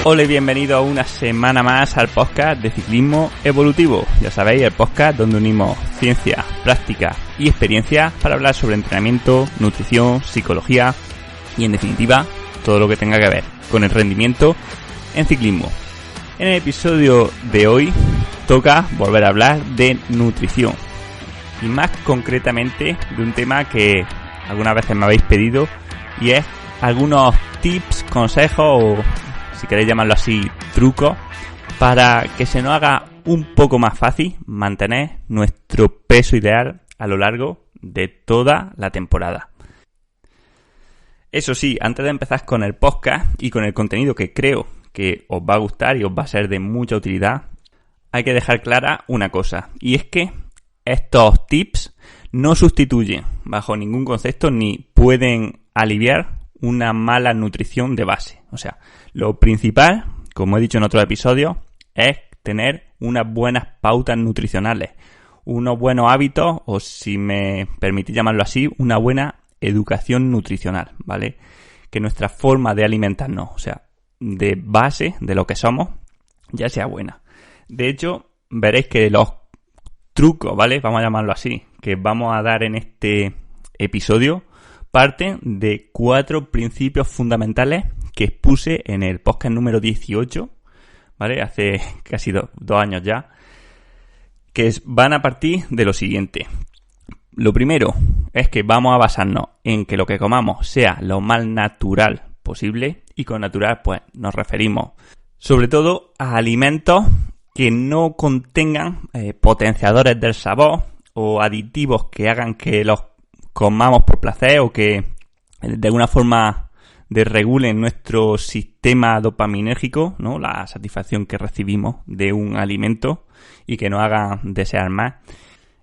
Hola y bienvenido a una semana más al podcast de Ciclismo Evolutivo. Ya sabéis, el podcast donde unimos ciencia, práctica y experiencia para hablar sobre entrenamiento, nutrición, psicología y en definitiva todo lo que tenga que ver con el rendimiento en ciclismo. En el episodio de hoy toca volver a hablar de nutrición y más concretamente de un tema que algunas veces me habéis pedido y es algunos tips, consejos o, si queréis llamarlo así, trucos para que se nos haga un poco más fácil mantener nuestro peso ideal a lo largo de toda la temporada. Eso sí, antes de empezar con el podcast y con el contenido que creo que os va a gustar y os va a ser de mucha utilidad, hay que dejar clara una cosa, y es que estos tips no sustituyen bajo ningún concepto ni pueden aliviar una mala nutrición de base. O sea, lo principal, como he dicho en otros episodios, es tener unas buenas pautas nutricionales, unos buenos hábitos o, si me permitís llamarlo así, una buena educación nutricional, ¿vale? Que nuestra forma de alimentarnos, o sea, de base de lo que somos, ya sea buena. De hecho, veréis que los trucos, ¿vale? Vamos a llamarlo así, que vamos a dar en este episodio, parten de 4 principios fundamentales que expuse en el podcast número 18, ¿vale? Hace casi 2 años ya, que van a partir de lo siguiente. Lo primero es que vamos a basarnos en que lo que comamos sea lo más natural posible, y con natural pues nos referimos sobre todo a alimentos que no contengan potenciadores del sabor o aditivos que hagan que los comamos por placer o que de alguna forma desregulen nuestro sistema dopaminérgico, ¿no? La satisfacción que recibimos de un alimento y que nos hagan desear más.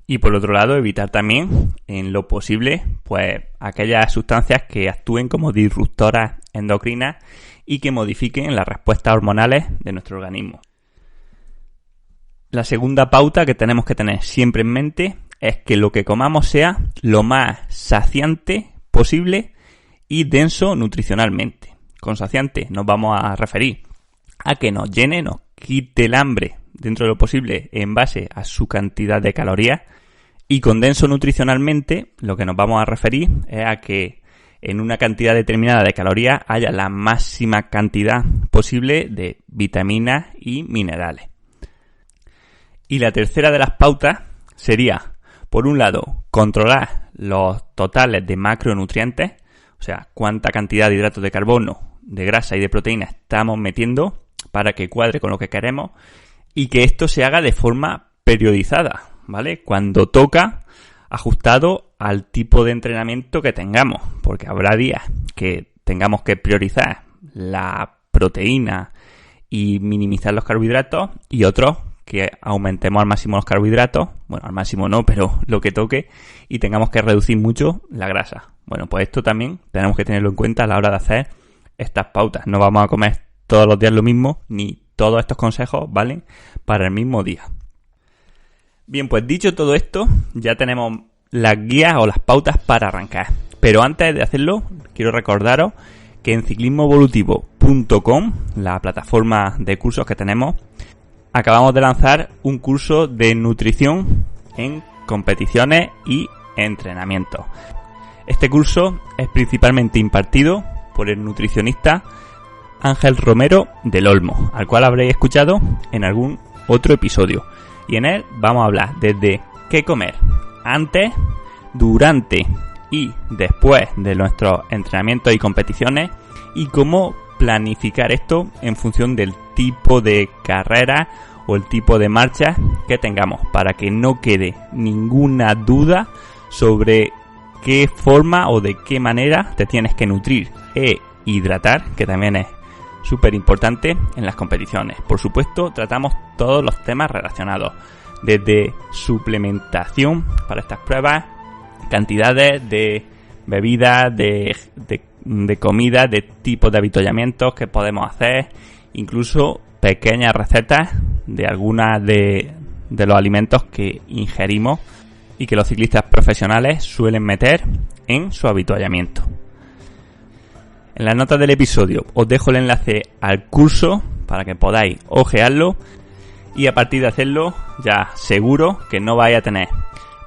Y por otro lado, evitar también, en lo posible, pues aquellas sustancias que actúen como disruptoras endocrinas y que modifiquen las respuestas hormonales de nuestro organismo. La segunda pauta que tenemos que tener siempre en mente es que lo que comamos sea lo más saciante posible y denso nutricionalmente. Con saciante nos vamos a referir a que nos llene, nos quite el hambre dentro de lo posible en base a su cantidad de calorías, y con denso nutricionalmente lo que nos vamos a referir es a que en una cantidad determinada de calorías haya la máxima cantidad posible de vitaminas y minerales. Y la tercera de las pautas sería, por un lado, controlar los totales de macronutrientes, o sea, cuánta cantidad de hidratos de carbono, de grasa y de proteína estamos metiendo para que cuadre con lo que queremos, y que esto se haga de forma periodizada, ¿vale? Cuando toca, ajustado al tipo de entrenamiento que tengamos, porque habrá días que tengamos que priorizar la proteína y minimizar los carbohidratos, y otros que aumentemos al máximo los carbohidratos, bueno, al máximo no, pero lo que toque, y tengamos que reducir mucho la grasa. Bueno, pues esto también tenemos que tenerlo en cuenta a la hora de hacer estas pautas. No vamos a comer todos los días lo mismo, ni todos estos consejos valen para el mismo día. Bien, pues dicho todo esto, ya tenemos las guías o las pautas para arrancar. Pero antes de hacerlo, quiero recordaros que en ciclismoevolutivo.com, la plataforma de cursos que tenemos, acabamos de lanzar un curso de nutrición en competiciones y entrenamientos. Este curso es principalmente impartido por el nutricionista Ángel Romero del Olmo, al cual habréis escuchado en algún otro episodio. Y en él vamos a hablar desde qué comer antes, durante y después de nuestros entrenamientos y competiciones, y cómo planificar esto en función del tipo de carrera o el tipo de marcha que tengamos, para que no quede ninguna duda sobre qué forma o de qué manera te tienes que nutrir e hidratar, que también es súper importante en las competiciones. Por supuesto, tratamos todos los temas relacionados, desde suplementación para estas pruebas, cantidades de bebidas, de comida, de tipos de avituallamientos que podemos hacer, incluso pequeñas recetas de algunas de los alimentos que ingerimos y que los ciclistas profesionales suelen meter en su avituallamiento. En las notas del episodio os dejo el enlace al curso para que podáis ojearlo y a partir de hacerlo ya seguro que no vais a tener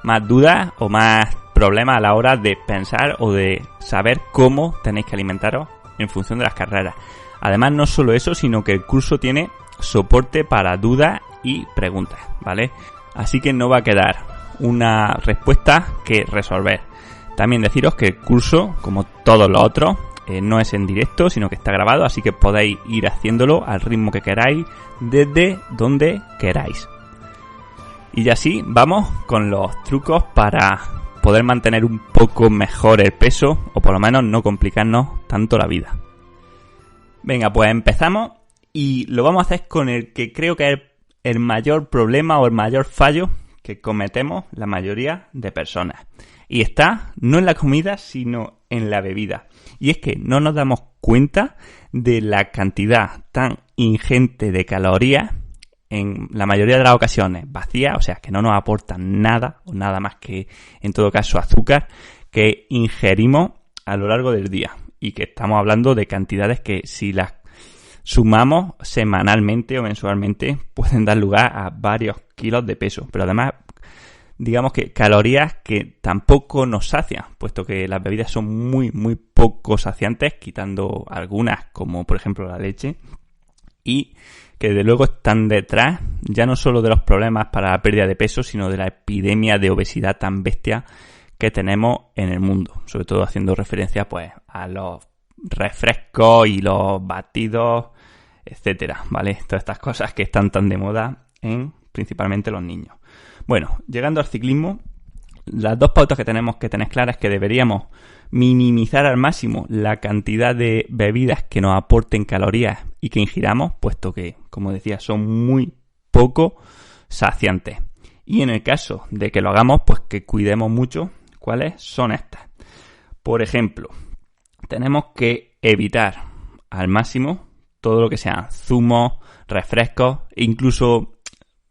más dudas o más problemas a la hora de pensar o de saber cómo tenéis que alimentaros en función de las carreras. Además, no solo eso, sino que el curso tiene soporte para dudas y preguntas, ¿vale? Así que no va a quedar una respuesta que resolver. También deciros que el curso, como todos los otros, no es en directo, sino que está grabado, así que podéis ir haciéndolo al ritmo que queráis, desde donde queráis. Y así vamos con los trucos para poder mantener un poco mejor el peso, o por lo menos no complicarnos tanto la vida. Venga, pues empezamos y lo vamos a hacer con el que creo que es el mayor problema o el mayor fallo que cometemos la mayoría de personas. Y está no en la comida, sino en la bebida. Y es que no nos damos cuenta de la cantidad tan ingente de calorías, en la mayoría de las ocasiones vacías, o sea, que no nos aportan nada o nada más que, en todo caso, azúcar, que ingerimos a lo largo del día. Y que estamos hablando de cantidades que si las sumamos semanalmente o mensualmente pueden dar lugar a varios kilos de peso. Pero además, digamos que calorías que tampoco nos sacian, puesto que las bebidas son muy poco saciantes, quitando algunas como por ejemplo la leche, y que desde luego están detrás ya no solo de los problemas para la pérdida de peso, sino de la epidemia de obesidad tan bestia que tenemos en el mundo, sobre todo haciendo referencia pues a los refrescos y los batidos, etcétera, ¿vale? Todas estas cosas que están tan de moda en principalmente los niños. Bueno, llegando al ciclismo, las dos pautas que tenemos que tener claras es que deberíamos minimizar al máximo la cantidad de bebidas que nos aporten calorías y que ingiramos, puesto que, como decía, son muy poco saciantes. Y en el caso de que lo hagamos, pues que cuidemos mucho cuáles son estas. Por ejemplo, tenemos que evitar al máximo todo lo que sean zumos, refrescos, incluso,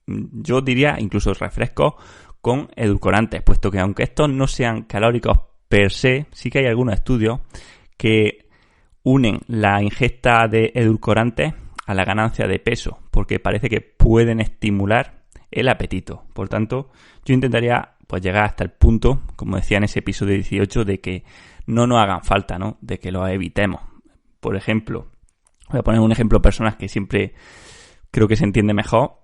yo diría, incluso refrescos con edulcorantes, puesto que aunque estos no sean calóricos per se, sí que hay algunos estudios que unen la ingesta de edulcorantes a la ganancia de peso, porque parece que pueden estimular el apetito. Por tanto, yo intentaría pues llegar hasta el punto, como decía en ese episodio 18, de que no nos hagan falta, ¿no? De que los evitemos. Por ejemplo, voy a poner un ejemplo personal que siempre creo que se entiende mejor.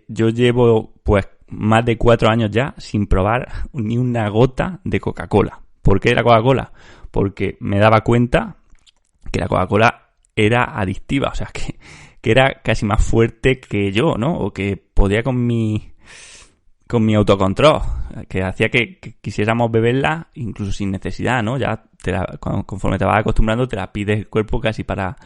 Yo llevo pues más de 4 años ya sin probar ni una gota de Coca-Cola. ¿Por qué la Coca-Cola? Porque me daba cuenta que la Coca-Cola era adictiva, o sea, que era casi más fuerte que yo, ¿no? O que podía con mi autocontrol, que hacía que quisiéramos beberla incluso sin necesidad, ¿no? Ya conforme te vas acostumbrando te la pide el cuerpo casi para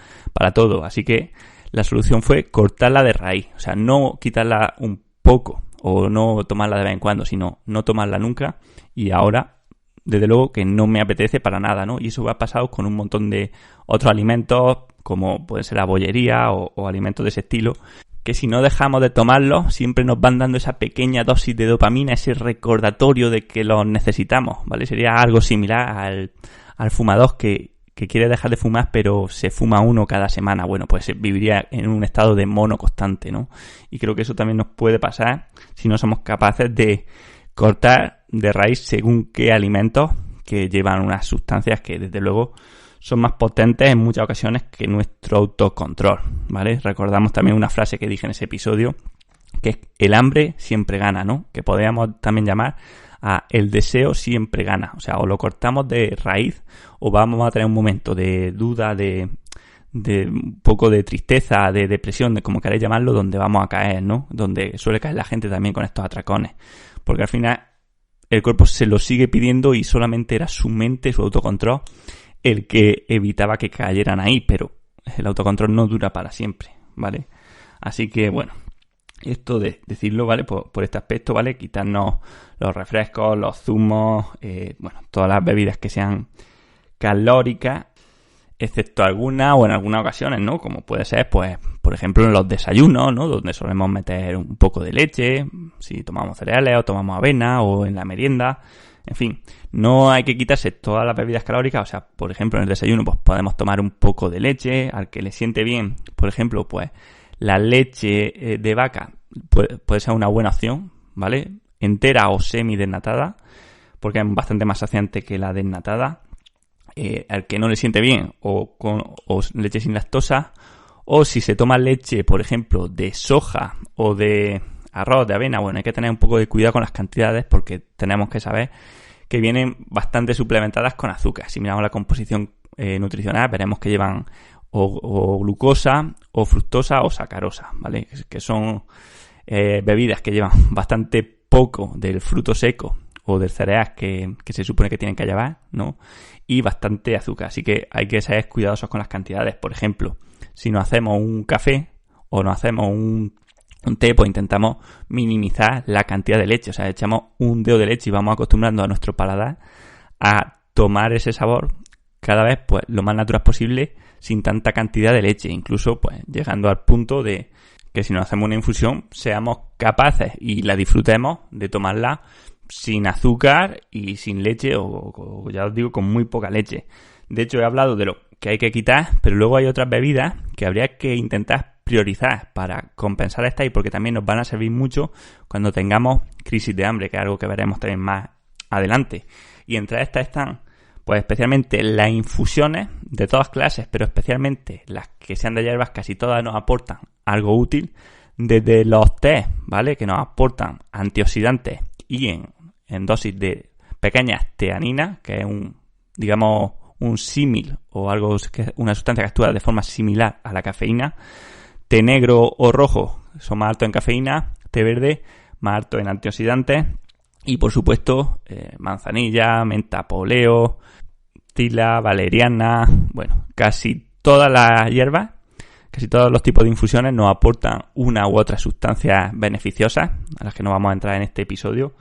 todo. Así que la solución fue cortarla de raíz, o sea, no quitarla un poco o no tomarla de vez en cuando, sino no tomarla nunca. Y ahora, desde luego que no me apetece para nada, ¿no? Y eso me ha pasado con un montón de otros alimentos, como puede ser la bollería o alimentos de ese estilo, que si no dejamos de tomarlos, siempre nos van dando esa pequeña dosis de dopamina, ese recordatorio de que los necesitamos, ¿vale? Sería algo similar al fumador que quiere dejar de fumar, pero se fuma uno cada semana. Bueno, pues viviría en un estado de mono constante, ¿no? Y creo que eso también nos puede pasar si no somos capaces de cortar de raíz según qué alimentos que llevan unas sustancias que desde luego son más potentes en muchas ocasiones que nuestro autocontrol, ¿vale? Recordamos también una frase que dije en ese episodio, que es el hambre siempre gana, ¿no? Que podríamos también llamar a el deseo siempre gana. O sea, o lo cortamos de raíz o vamos a tener un momento de duda, de un poco de tristeza, de depresión, de como queráis llamarlo, donde vamos a caer, ¿no? Donde suele caer la gente también con estos atracones. Porque al final el cuerpo se lo sigue pidiendo y solamente era su mente, su autocontrol, el que evitaba que cayeran ahí, pero el autocontrol no dura para siempre, ¿vale? Así que, bueno, esto de decirlo, ¿vale? Por este aspecto, ¿vale? Quitarnos los refrescos, los zumos, bueno, todas las bebidas que sean calóricas, excepto algunas o en algunas ocasiones, ¿no? Como puede ser, pues, por ejemplo, en los desayunos, ¿no? Donde solemos meter un poco de leche, si tomamos cereales o tomamos avena, o en la merienda, En fin, no hay que quitarse todas las bebidas calóricas. O sea, por ejemplo, en el desayuno pues podemos tomar un poco de leche. Al que le siente bien, por ejemplo, pues la leche de vaca puede ser una buena opción, ¿vale? Entera o semi-desnatada, porque es bastante más saciante que la desnatada. Al que no le siente bien, o leche sin lactosa, o si se toma leche, por ejemplo, de soja o de arroz, de avena, bueno, hay que tener un poco de cuidado con las cantidades porque tenemos que saber que vienen bastante suplementadas con azúcar. Si miramos la composición nutricional, veremos que llevan o glucosa, o fructosa, o sacarosa, ¿vale? Que son bebidas que llevan bastante poco del fruto seco o del cereal que se supone que tienen que llevar, ¿no? Y bastante azúcar. Así que hay que ser cuidadosos con las cantidades. Por ejemplo, si nos hacemos un café o nos hacemos un té, pues intentamos minimizar la cantidad de leche. O sea, echamos un dedo de leche y vamos acostumbrando a nuestro paladar a tomar ese sabor cada vez pues lo más natural posible, sin tanta cantidad de leche. Incluso pues llegando al punto de que si nos hacemos una infusión seamos capaces y la disfrutemos de tomarla sin azúcar y sin leche o ya os digo, con muy poca leche. De hecho, he hablado de lo que hay que quitar, pero luego hay otras bebidas que habría que intentar priorizar para compensar esta y porque también nos van a servir mucho cuando tengamos crisis de hambre, que es algo que veremos también más adelante. Y entre estas están, pues especialmente las infusiones de todas clases, pero especialmente las que sean de hierbas, casi todas nos aportan algo útil, desde los tés, ¿vale? Que nos aportan antioxidantes y en dosis de pequeñas teaninas, que es un símil o algo que una sustancia que actúa de forma similar a la cafeína. Té negro o rojo son más altos en cafeína, té verde más alto en antioxidantes y por supuesto manzanilla, menta poleo, tila, valeriana, bueno, casi todas las hierbas, casi todos los tipos de infusiones nos aportan una u otra sustancia beneficiosas, a las que no vamos a entrar en este episodio,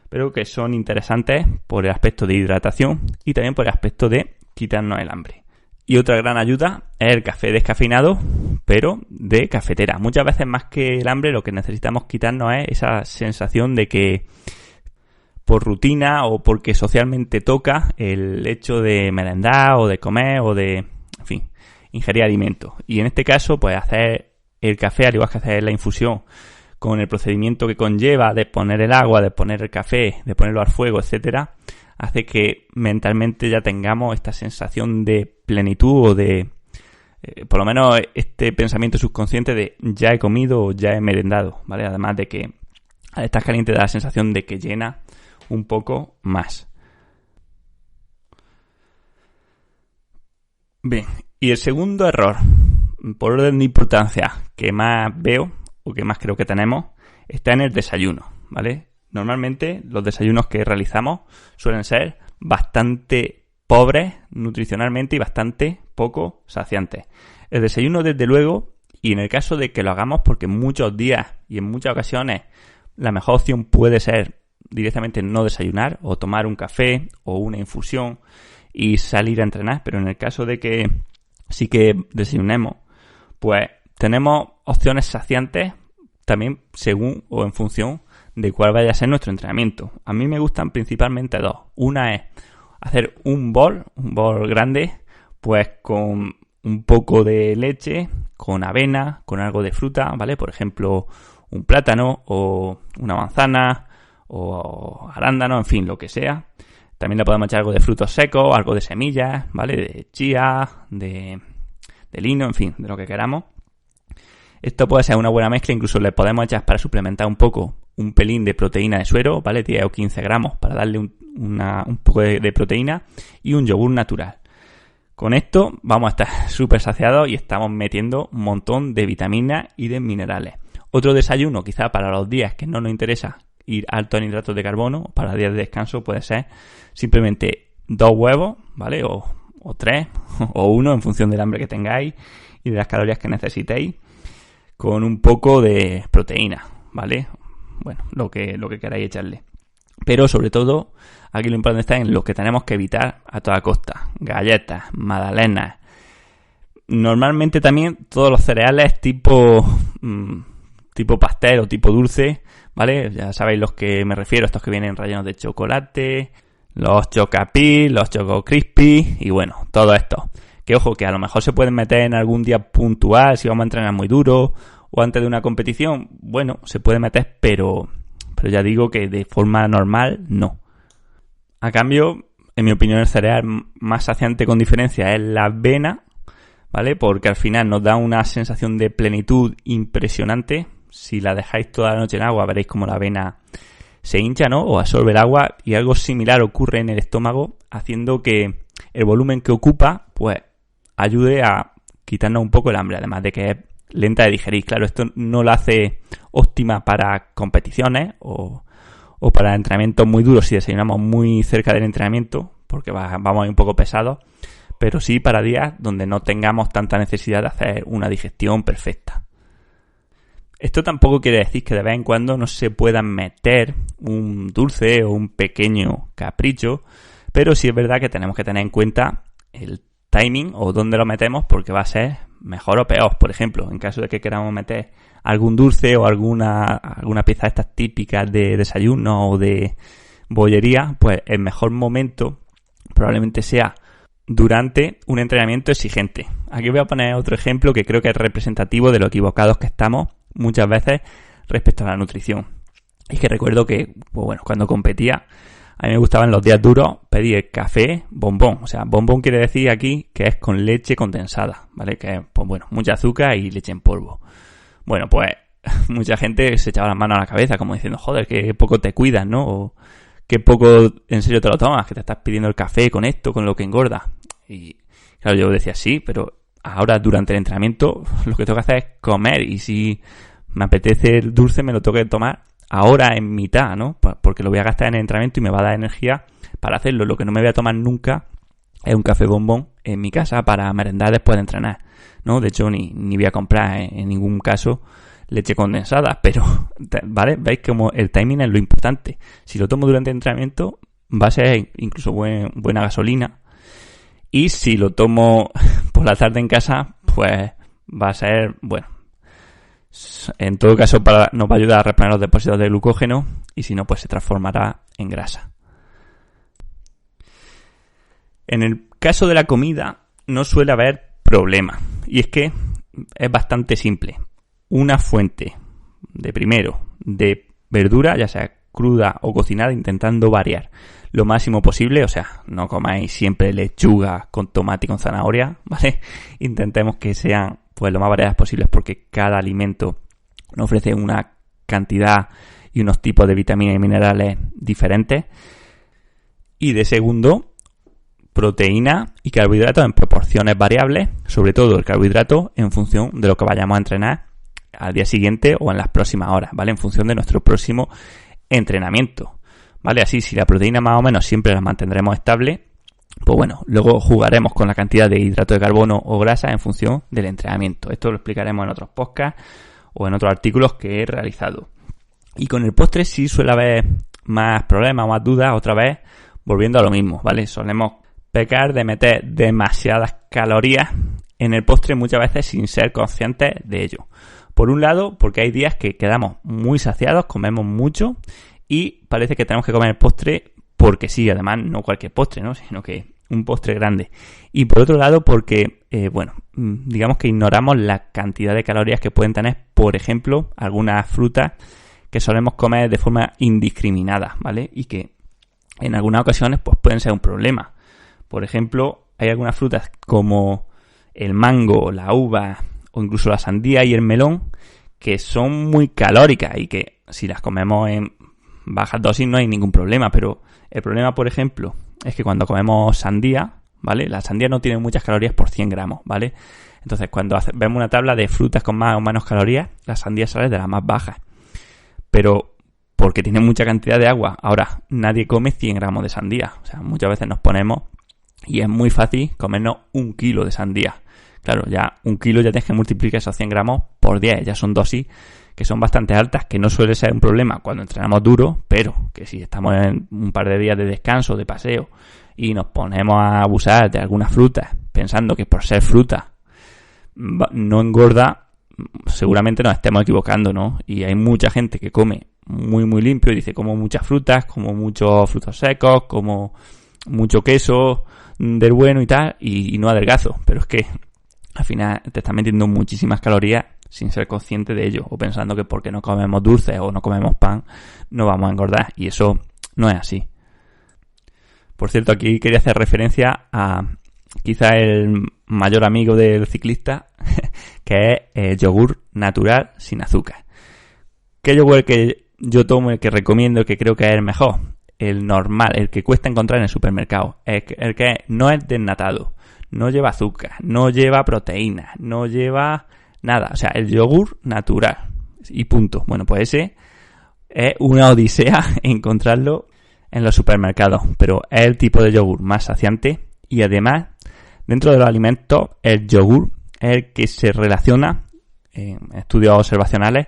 pero que son interesantes por el aspecto de hidratación y también por el aspecto de quitarnos el hambre. Y otra gran ayuda es el café descafeinado, pero de cafetera. Muchas veces más que el hambre lo que necesitamos quitarnos es esa sensación de que por rutina o porque socialmente toca el hecho de merendar o de comer o de, en fin, ingerir alimentos. Y en este caso, pues hacer el café, al igual que hacer la infusión, con el procedimiento que conlleva de poner el agua, de poner el café, de ponerlo al fuego, etcétera, hace que mentalmente ya tengamos esta sensación de plenitud o de, por lo menos este pensamiento subconsciente de ya he comido o ya he merendado, ¿vale? Además de que al estar caliente da la sensación de que llena un poco más. Bien, y el segundo error, por orden de importancia, que más veo o que más creo que tenemos, está en el desayuno, ¿vale? Normalmente los desayunos que realizamos suelen ser bastante pobres nutricionalmente y bastante poco saciantes. El desayuno, desde luego, y en el caso de que lo hagamos porque muchos días y en muchas ocasiones la mejor opción puede ser directamente no desayunar o tomar un café o una infusión y salir a entrenar, pero en el caso de que sí que desayunemos, pues tenemos opciones saciantes también según o en función de cuál vaya a ser nuestro entrenamiento. A mí me gustan principalmente dos. Una es hacer un bol grande, pues con un poco de leche, con avena, con algo de fruta, ¿vale? Por ejemplo, un plátano o una manzana o arándano, en fin, lo que sea. También le podemos echar algo de frutos secos, algo de semillas, ¿vale? De chía, de lino, en fin, de lo que queramos. Esto puede ser una buena mezcla, incluso le podemos echar para suplementar un poco un pelín de proteína de suero, ¿vale? 10 o 15 gramos para darle un poco de proteína y un yogur natural. Con esto vamos a estar súper saciados y estamos metiendo un montón de vitaminas y de minerales. Otro desayuno, quizá para los días que no nos interesa ir alto en hidratos de carbono, para días de descanso puede ser simplemente 2 huevos, ¿vale? O 3 o 1 en función del hambre que tengáis y de las calorías que necesitéis, con un poco de proteína, ¿vale? Bueno, lo que queráis echarle. Pero sobre todo, aquí lo importante está en lo que tenemos que evitar a toda costa. Galletas, magdalenas. Normalmente también todos los cereales tipo pastel o tipo dulce, ¿vale? Ya sabéis los que me refiero, estos que vienen rellenos de chocolate, los Chocapic, los Choco Crispy y bueno, todo esto. Que ojo, que a lo mejor se pueden meter en algún día puntual si vamos a entrenar muy duro o antes de una competición. Bueno, se puede meter, pero ya digo que de forma normal no. A cambio, en mi opinión, el cereal más saciante con diferencia es la avena, ¿vale? Porque al final nos da una sensación de plenitud impresionante. Si la dejáis toda la noche en agua, veréis como la avena se hincha, ¿no? O absorbe el agua, y algo similar ocurre en el estómago, haciendo que el volumen que ocupa, pues, ayude a quitarnos un poco el hambre, además de que es lenta de digerir. Claro, esto no la hace óptima para competiciones o para entrenamientos muy duros si desayunamos muy cerca del entrenamiento, porque vamos a ir un poco pesados, pero sí para días donde no tengamos tanta necesidad de hacer una digestión perfecta. Esto tampoco quiere decir que de vez en cuando no se puedan meter un dulce o un pequeño capricho, pero sí es verdad que tenemos que tener en cuenta el timing o dónde lo metemos, porque va a ser mejor o peor. Por ejemplo, en caso de que queramos meter algún dulce o alguna pieza de estas típicas de desayuno o de bollería, pues el mejor momento probablemente sea durante un entrenamiento exigente. Aquí voy a poner otro ejemplo que creo que es representativo de lo equivocados que estamos muchas veces respecto a la nutrición. Es que recuerdo que, pues bueno, cuando competía, a mí me gustaban los días duros pedir café bombón. O sea, bombón quiere decir aquí que es con leche condensada, ¿vale? Que es, pues bueno, mucha azúcar y leche en polvo. Bueno, pues mucha gente se echaba las manos a la cabeza como diciendo, joder, que poco te cuidas, ¿no? O que poco en serio te lo tomas, que te estás pidiendo el café con esto, con lo que engorda. Y claro, yo decía sí, pero ahora durante el entrenamiento lo que tengo que hacer es comer, y si me apetece el dulce me lo tengo que tomar ahora en mitad, ¿no? Porque lo voy a gastar en el entrenamiento y me va a dar energía para hacerlo. Lo que no me voy a tomar nunca es un café bombón en mi casa para merendar después de entrenar, ¿no? De hecho, ni voy a comprar en ningún caso leche condensada, pero, ¿vale? Veis como el timing es lo importante. Si lo tomo durante el entrenamiento, va a ser incluso buena gasolina. Y si lo tomo por la tarde en casa, pues va a ser, bueno, en todo caso nos va a ayudar a reponer los depósitos de glucógeno, y si no, pues se transformará en grasa. En el caso de la comida no suele haber problema, y es que es bastante simple. Una fuente de verdura, ya sea cruda o cocinada, intentando variar lo máximo posible. O sea, no comáis siempre lechuga con tomate y con zanahoria, ¿vale? Intentemos que sean pues lo más variadas posibles, porque cada alimento nos ofrece una cantidad y unos tipos de vitaminas y minerales diferentes. Y de segundo, proteína y carbohidratos en proporciones variables, sobre todo el carbohidrato en función de lo que vayamos a entrenar al día siguiente o en las próximas horas, ¿vale? En función de nuestro próximo entrenamiento, ¿vale? Así, si la proteína más o menos siempre la mantendremos estable, pues bueno, luego jugaremos con la cantidad de hidrato de carbono o grasa en función del entrenamiento. Esto lo explicaremos en otros podcasts o en otros artículos que he realizado. Y con el postre sí suele haber más problemas o más dudas, otra vez volviendo a lo mismo, ¿vale? Solemos pecar de meter demasiadas calorías en el postre muchas veces sin ser conscientes de ello. Por un lado, porque hay días que quedamos muy saciados, comemos mucho y parece que tenemos que comer el postre porque sí, además no cualquier postre, ¿no? Sino que un postre grande. Y por otro lado, porque, digamos que ignoramos la cantidad de calorías que pueden tener, por ejemplo, algunas frutas que solemos comer de forma indiscriminada, ¿vale? Y que en algunas ocasiones pues pueden ser un problema. Por ejemplo, hay algunas frutas como el mango, la uva o incluso la sandía y el melón que son muy calóricas y que si las comemos en bajas dosis no hay ningún problema, pero el problema, por ejemplo, es que cuando comemos sandía, ¿vale? La sandía no tiene muchas calorías por 100 gramos, ¿vale? Entonces, cuando vemos una tabla de frutas con más o menos calorías, la sandía sale de las más bajas. Pero porque tiene mucha cantidad de agua. Ahora, nadie come 100 gramos de sandía. O sea, muchas veces nos ponemos y es muy fácil comernos 1 kilo de sandía. Claro, ya 1 kilo ya tienes que multiplicar esos 100 gramos por 10. Ya son dosis que son bastante altas, que no suele ser un problema cuando entrenamos duro, pero que si estamos en un par de días de descanso, de paseo, y nos ponemos a abusar de algunas frutas, pensando que por ser fruta no engorda, seguramente nos estemos equivocando, ¿no? Y hay mucha gente que come muy muy limpio y dice como muchas frutas, como muchos frutos secos, como mucho queso del bueno y tal, y no adelgazo. Pero es que al final te estás metiendo muchísimas calorías sin ser consciente de ello, o pensando que porque no comemos dulces o no comemos pan no vamos a engordar, y eso no es así. Por cierto, aquí quería hacer referencia a quizá el mayor amigo del ciclista, que es el yogur natural sin azúcar. ¿Qué yogur que yo tomo, el que recomiendo, el que creo que es el mejor? El normal, el que cuesta encontrar en el supermercado, el que no es desnatado, no lleva azúcar, no lleva proteína, no lleva nada, o sea, el yogur natural y punto. Bueno, pues ese es una odisea encontrarlo en los supermercados, pero es el tipo de yogur más saciante, y además dentro de los alimentos el yogur es el que se relaciona en estudios observacionales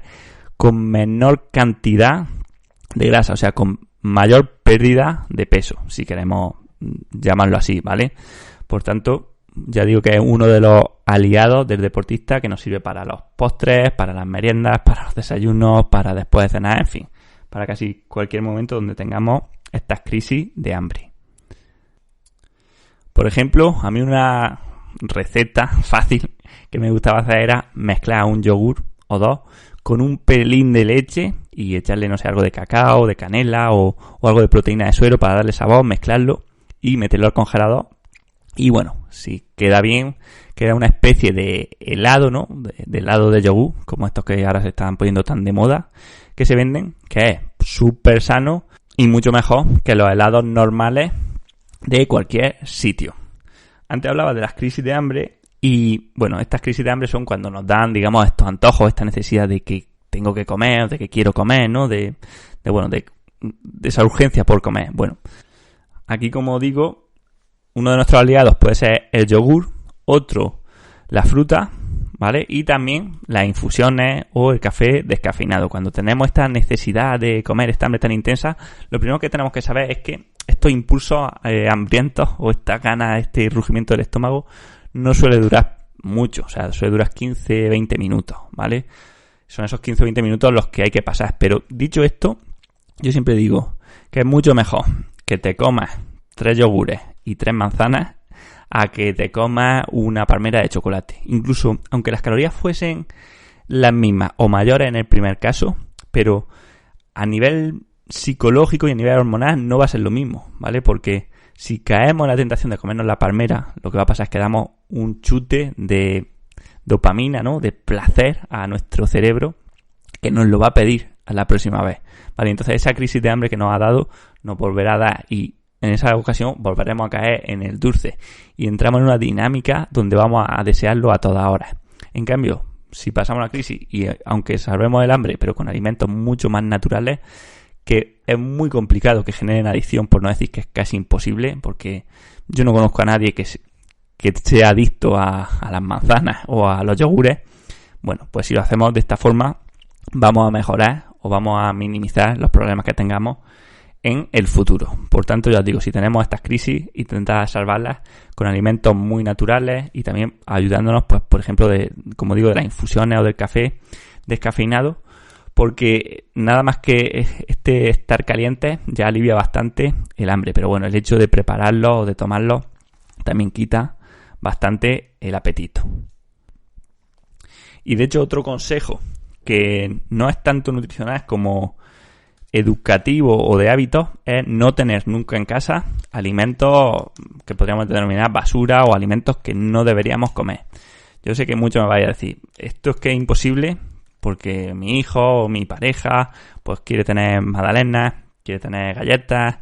con menor cantidad de grasa, o sea, con mayor pérdida de peso, si queremos llamarlo así, ¿vale? Por tanto, ya digo que es uno de los aliados del deportista, que nos sirve para los postres, para las meriendas, para los desayunos, para después de cenar, en fin, para casi cualquier momento donde tengamos estas crisis de hambre. Por ejemplo, a mí una receta fácil que me gustaba hacer era mezclar un yogur o dos con un pelín de leche y echarle, no sé, algo de cacao, de canela o algo de proteína de suero para darle sabor, mezclarlo y meterlo al congelador. Y bueno, si queda bien, queda una especie de helado, ¿no? De helado de yogur, como estos que ahora se están poniendo tan de moda, que se venden, que es súper sano y mucho mejor que los helados normales de cualquier sitio. Antes hablaba de las crisis de hambre y, bueno, estas crisis de hambre son cuando nos dan, digamos, estos antojos, esta necesidad de que tengo que comer, de que quiero comer, ¿no? De esa urgencia por comer. Bueno, aquí, como digo, uno de nuestros aliados puede ser el yogur, otro la fruta, ¿vale? Y también las infusiones o el café descafeinado. Cuando tenemos esta necesidad de comer, esta hambre tan intensa, lo primero que tenemos que saber es que estos impulsos hambrientos o esta gana, este rugimiento del estómago no suele durar mucho, o sea, suele durar 15-20 minutos, ¿vale? Son esos 15 o 20 minutos los que hay que pasar. Pero dicho esto, yo siempre digo que es mucho mejor que te comas 3 yogures y 3 manzanas a que te comas una palmera de chocolate. Incluso, aunque las calorías fuesen las mismas o mayores en el primer caso, pero a nivel psicológico y a nivel hormonal no va a ser lo mismo, ¿vale? Porque si caemos en la tentación de comernos la palmera, lo que va a pasar es que damos un chute de dopamina, ¿no? De placer a nuestro cerebro, que nos lo va a pedir a la próxima vez, ¿vale? Entonces esa crisis de hambre que nos ha dado nos volverá a dar, y en esa ocasión volveremos a caer en el dulce y entramos en una dinámica donde vamos a desearlo a todas horas. En cambio, si pasamos la crisis y aunque salvemos el hambre, pero con alimentos mucho más naturales, que es muy complicado que generen adicción, por no decir que es casi imposible, porque yo no conozco a nadie que sea adicto a las manzanas o a los yogures. Bueno, pues si lo hacemos de esta forma, vamos a mejorar o vamos a minimizar los problemas que tengamos en el futuro. Por tanto, ya os digo, si tenemos estas crisis, intentad salvarlas con alimentos muy naturales y también ayudándonos, pues, por ejemplo, como digo, de las infusiones o del café descafeinado, porque nada más que estar caliente ya alivia bastante el hambre. Pero bueno, el hecho de prepararlo o de tomarlo también quita bastante el apetito. Y de hecho, otro consejo que no es tanto nutricional como educativo o de hábitos es no tener nunca en casa alimentos que podríamos denominar basura o alimentos que no deberíamos comer. Yo sé que muchos me vais a decir, esto es que es imposible porque mi hijo o mi pareja pues quiere tener magdalenas, quiere tener galletas,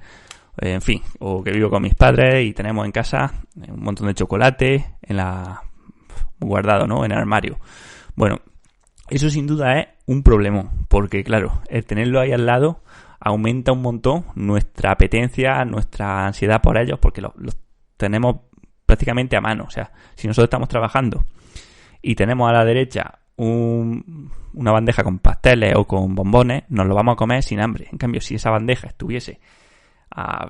en fin, o que vivo con mis padres y tenemos en casa un montón de chocolate guardado, ¿no? En el armario. Bueno, eso sin duda es un problema, porque claro, el tenerlo ahí al lado aumenta un montón nuestra apetencia, nuestra ansiedad por ellos, porque los tenemos prácticamente a mano. O sea, si nosotros estamos trabajando y tenemos a la derecha una bandeja con pasteles o con bombones, nos lo vamos a comer sin hambre. En cambio, si esa bandeja estuviese a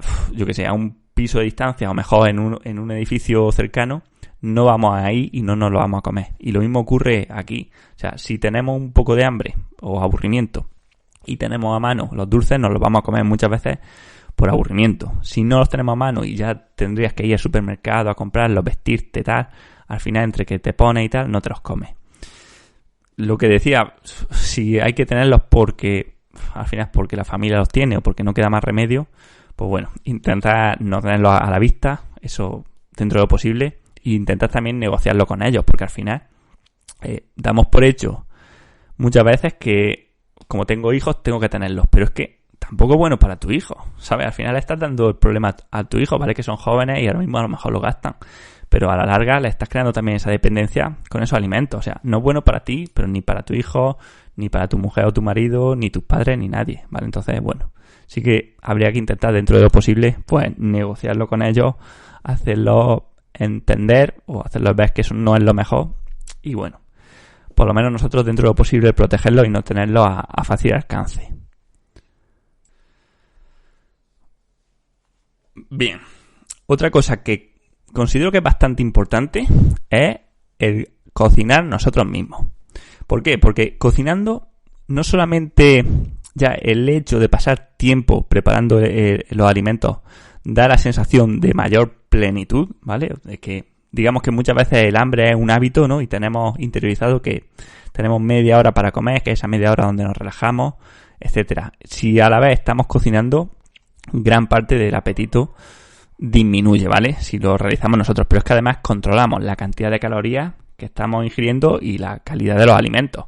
un piso de distancia o mejor en un edificio cercano, no vamos a ir y no nos lo vamos a comer. Y lo mismo ocurre aquí. O sea, si tenemos un poco de hambre o aburrimiento y tenemos a mano los dulces, nos los vamos a comer muchas veces por aburrimiento. Si no los tenemos a mano y ya tendrías que ir al supermercado a comprarlos, vestirte, tal, al final entre que te pones y tal, no te los comes. Lo que decía, si hay que tenerlos porque al final es porque la familia los tiene o porque no queda más remedio, pues bueno, intentar no tenerlos a la vista, eso dentro de lo posible, e intentar también negociarlo con ellos, porque al final damos por hecho muchas veces que como tengo hijos tengo que tenerlos, pero es que tampoco es bueno para tu hijo, ¿sabes? Al final le estás dando el problema a tu hijo, ¿vale? Que son jóvenes y ahora mismo a lo mejor lo gastan, pero a la larga le estás creando también esa dependencia con esos alimentos. O sea, no es bueno para ti, pero ni para tu hijo, ni para tu mujer o tu marido, ni tus padres, ni nadie, ¿vale? Entonces, bueno, sí que habría que intentar dentro de lo posible, pues, negociarlo con ellos, hacerlo entender o hacerlos ver que eso no es lo mejor y, bueno, por lo menos nosotros dentro de lo posible protegerlos y no tenerlos a fácil alcance. Bien, otra cosa que considero que es bastante importante es el cocinar nosotros mismos. ¿Por qué? Porque cocinando no solamente ya el hecho de pasar tiempo preparando los alimentos da la sensación de mayor plenitud, ¿vale? De que digamos que muchas veces el hambre es un hábito, ¿no? Y tenemos interiorizado que tenemos media hora para comer, que es esa media hora donde nos relajamos, etcétera. Si a la vez estamos cocinando, gran parte del apetito disminuye, ¿vale? Si lo realizamos nosotros, pero es que además controlamos la cantidad de calorías que estamos ingiriendo y la calidad de los alimentos.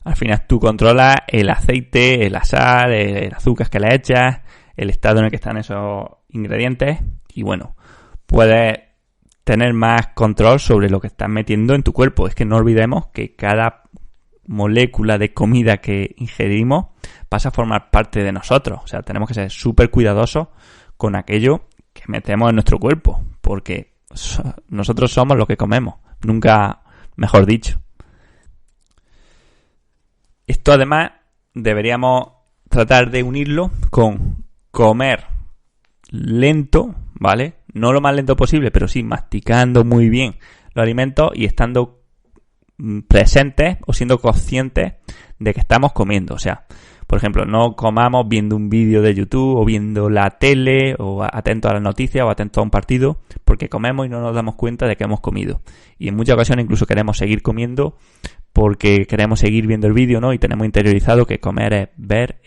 Al final tú controlas el aceite, la sal, el azúcar que le echas, el estado en el que están esos ingredientes y bueno, puedes tener más control sobre lo que estás metiendo en tu cuerpo. Es que no olvidemos que cada molécula de comida que ingerimos pasa a formar parte de nosotros. O sea, tenemos que ser súper cuidadosos con aquello que metemos en nuestro cuerpo, porque nosotros somos lo que comemos, nunca mejor dicho. Esto además deberíamos tratar de unirlo con comer lento, ¿vale? No lo más lento posible, pero sí masticando muy bien los alimentos y estando presentes o siendo conscientes de que estamos comiendo. O sea, por ejemplo, no comamos viendo un vídeo de YouTube o viendo la tele o atentos a las noticias o atentos a un partido, porque comemos y no nos damos cuenta de que hemos comido. Y en muchas ocasiones incluso queremos seguir comiendo porque queremos seguir viendo el vídeo, ¿no? Y tenemos interiorizado que comer es ver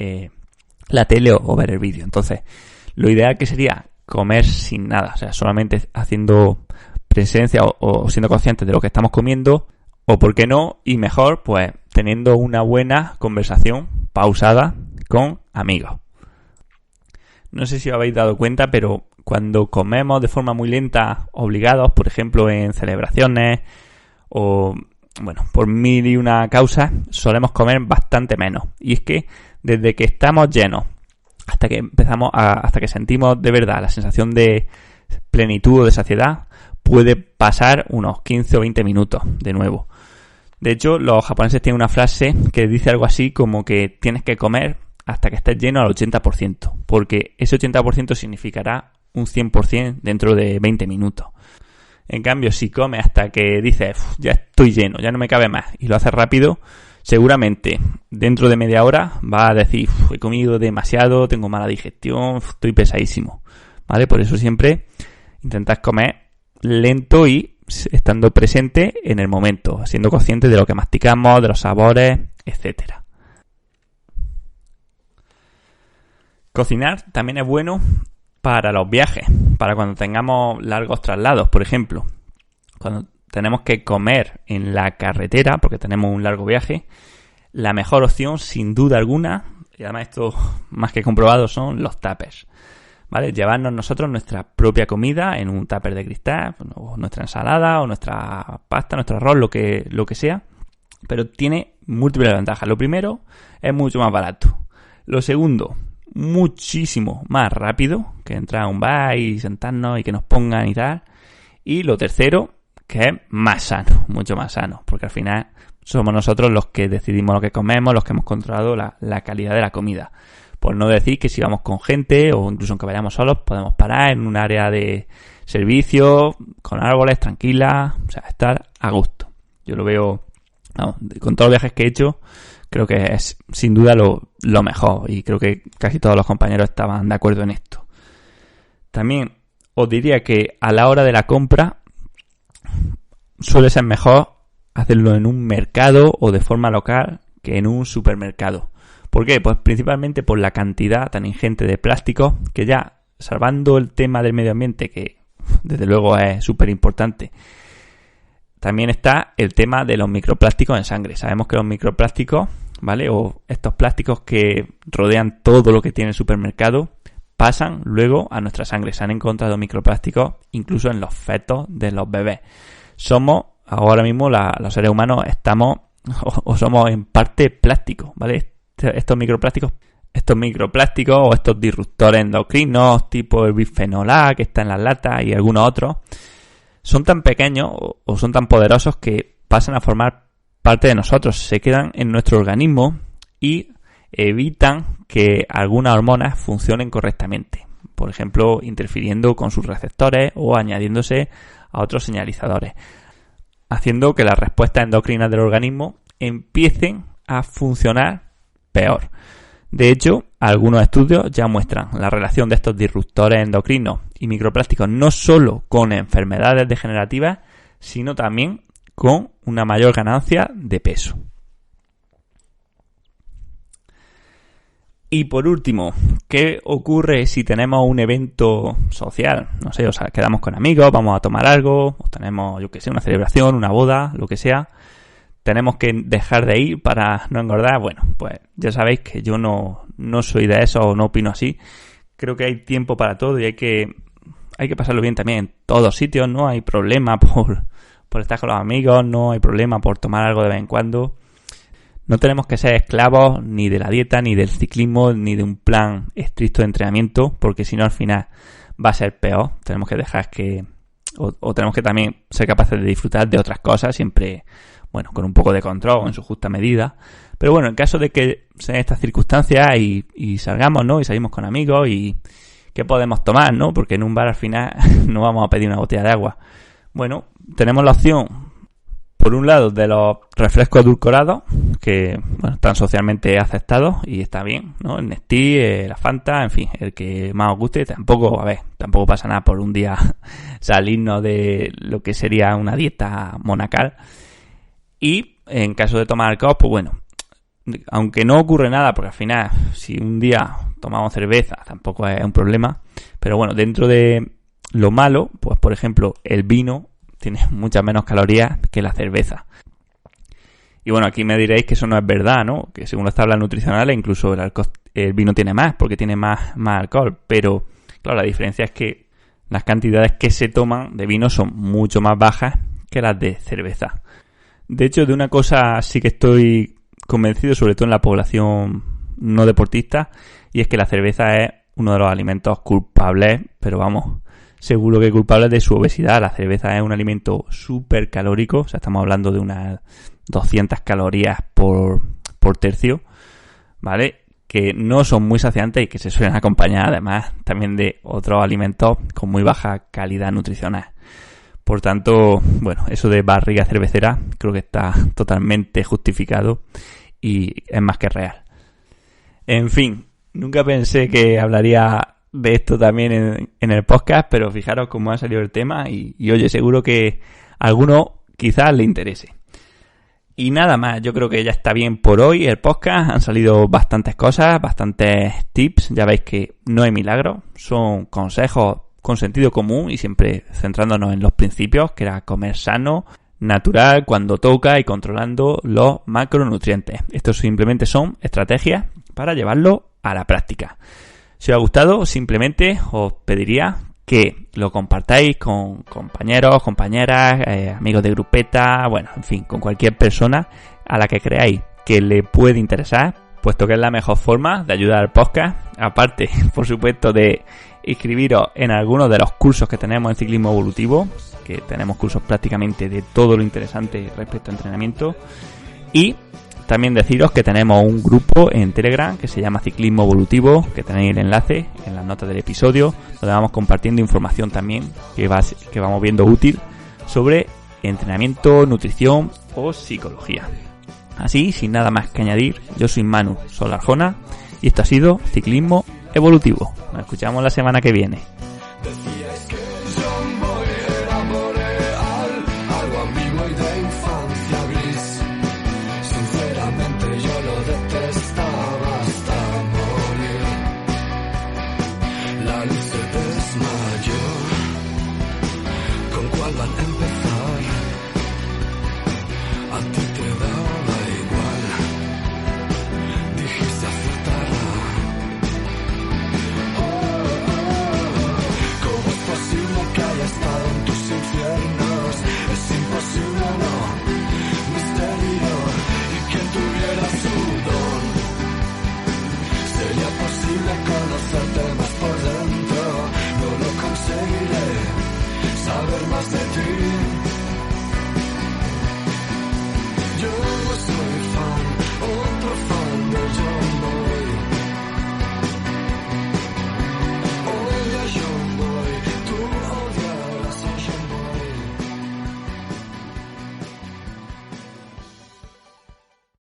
la tele o ver el vídeo. Entonces, lo ideal que sería comer sin nada, o sea, solamente haciendo presencia o siendo conscientes de lo que estamos comiendo, o por qué no, y mejor, pues teniendo una buena conversación pausada con amigos. No sé si os habéis dado cuenta, pero cuando comemos de forma muy lenta, obligados, por ejemplo en celebraciones o, bueno, por mil y una causas, solemos comer bastante menos. Y es que desde que estamos llenos hasta que sentimos de verdad la sensación de plenitud o de saciedad, puede pasar unos 15 o 20 minutos de nuevo. De hecho, los japoneses tienen una frase que dice algo así como que tienes que comer hasta que estés lleno al 80%, porque ese 80% significará un 100% dentro de 20 minutos. En cambio, si comes hasta que dices, ya estoy lleno, ya no me cabe más, y lo haces rápido, seguramente dentro de media hora vas a decir, he comido demasiado, tengo mala digestión, estoy pesadísimo, ¿vale? Por eso siempre intentad comer lento y estando presente en el momento, siendo consciente de lo que masticamos, de los sabores, etcétera. Cocinar también es bueno para los viajes, para cuando tengamos largos traslados, por ejemplo. Cuando tenemos que comer en la carretera, porque tenemos un largo viaje, la mejor opción, sin duda alguna, y además esto más que comprobado, son los tuppers. ¿Vale? Llevarnos nosotros nuestra propia comida en un tupper de cristal, o nuestra ensalada, o nuestra pasta, nuestro arroz, lo que sea, pero tiene múltiples ventajas. Lo primero, es mucho más barato. Lo segundo, muchísimo más rápido que entrar a un bar y sentarnos y que nos pongan y tal. Y lo tercero, que es más sano, mucho más sano, porque al final somos nosotros los que decidimos lo que comemos, los que hemos controlado la calidad de la comida. Por no decir que si vamos con gente o incluso aunque vayamos solos, podemos parar en un área de servicio, con árboles, tranquila, o sea, estar a gusto. Yo lo veo, con todos los viajes que he hecho, creo que es sin duda lo mejor, y creo que casi todos los compañeros estaban de acuerdo en esto. También os diría que a la hora de la compra suele ser mejor hacerlo en un mercado o de forma local que en un supermercado. ¿Por qué? Pues principalmente por la cantidad tan ingente de plásticos, que ya, salvando el tema del medio ambiente, que desde luego es súper importante, también está el tema de los microplásticos en sangre. Sabemos que los microplásticos, ¿vale?, o estos plásticos que rodean todo lo que tiene el supermercado, pasan luego a nuestra sangre. Se han encontrado microplásticos incluso en los fetos de los bebés. Somos, ahora mismo, los seres humanos estamos o somos en parte plásticos, ¿vale? Estos microplásticos o estos disruptores endocrinos tipo el bisfenol A que está en las latas y algunos otros, son tan pequeños o son tan poderosos que pasan a formar parte de nosotros, se quedan en nuestro organismo y evitan que algunas hormonas funcionen correctamente. Por ejemplo, interfiriendo con sus receptores o añadiéndose a otros señalizadores, haciendo que las respuestas endocrinas del organismo empiecen a funcionar peor. De hecho, algunos estudios ya muestran la relación de estos disruptores endocrinos y microplásticos no solo con enfermedades degenerativas, sino también con una mayor ganancia de peso. Y por último, ¿qué ocurre si tenemos un evento social? No sé, o sea, quedamos con amigos, vamos a tomar algo, o tenemos, yo que sé, una celebración, una boda, lo que sea. Tenemos que dejar de ir para no engordar. Bueno, pues ya sabéis que yo no soy de eso o no opino así. Creo que hay tiempo para todo y hay que pasarlo bien también en todos sitios. No hay problema por estar con los amigos, no hay problema por tomar algo de vez en cuando. No tenemos que ser esclavos ni de la dieta, ni del ciclismo, ni de un plan estricto de entrenamiento, porque si no al final va a ser peor. Tenemos que dejar o tenemos que también ser capaces de disfrutar de otras cosas, siempre, bueno, con un poco de control, en su justa medida. Pero bueno, en caso de que sean estas circunstancias y salgamos, ¿no?, y salimos con amigos, y ¿qué podemos tomar, no? Porque en un bar al final no vamos a pedir una botella de agua. Bueno, tenemos la opción, por un lado, de los refrescos edulcorados, que bueno, están socialmente aceptados y está bien, ¿no? El Nestí, la Fanta, en fin, el que más os guste. Tampoco pasa nada por un día salirnos de lo que sería una dieta monacal. Y en caso de tomar alcohol, pues bueno, aunque no ocurre nada, porque al final, si un día tomamos cerveza, tampoco es un problema. Pero bueno, dentro de lo malo, pues por ejemplo, el vino tiene muchas menos calorías que la cerveza. Y bueno, aquí me diréis que eso no es verdad, ¿no? Que según las tablas nutricionales, incluso el vino tiene más, porque tiene más alcohol. Pero, claro, la diferencia es que las cantidades que se toman de vino son mucho más bajas que las de cerveza. De hecho, de una cosa sí que estoy convencido, sobre todo en la población no deportista, y es que la cerveza es uno de los alimentos culpables, pero vamos, seguro que culpables de su obesidad. La cerveza es un alimento súper calórico, o sea, estamos hablando de unas 200 calorías por tercio, ¿vale? Que no son muy saciantes y que se suelen acompañar además también de otros alimentos con muy baja calidad nutricional. Por tanto, bueno, eso de barriga cervecera creo que está totalmente justificado y es más que real. En fin, nunca pensé que hablaría de esto también en el podcast, pero fijaros cómo ha salido el tema y oye, seguro que a alguno quizás le interese. Y nada más, yo creo que ya está bien por hoy el podcast. Han salido bastantes cosas, bastantes tips. Ya veis que no hay milagros, son consejos con sentido común y siempre centrándonos en los principios, que era comer sano, natural, cuando toca y controlando los macronutrientes. Estos simplemente son estrategias para llevarlo a la práctica. Si os ha gustado, simplemente os pediría que lo compartáis con compañeros, compañeras, amigos de grupeta, bueno, en fin, con cualquier persona a la que creáis que le puede interesar, puesto que es la mejor forma de ayudar al podcast, aparte, por supuesto, de inscribiros en algunos de los cursos que tenemos en ciclismo evolutivo, que tenemos cursos prácticamente de todo lo interesante respecto a entrenamiento, y también deciros que tenemos un grupo en Telegram que se llama Ciclismo Evolutivo, que tenéis el enlace en las notas del episodio, donde vamos compartiendo información también que vamos viendo útil sobre entrenamiento, nutrición o psicología. Así, sin nada más que añadir, yo soy Manu Solarjona y esto ha sido Ciclismo Evolutivo. Nos escuchamos la semana que viene.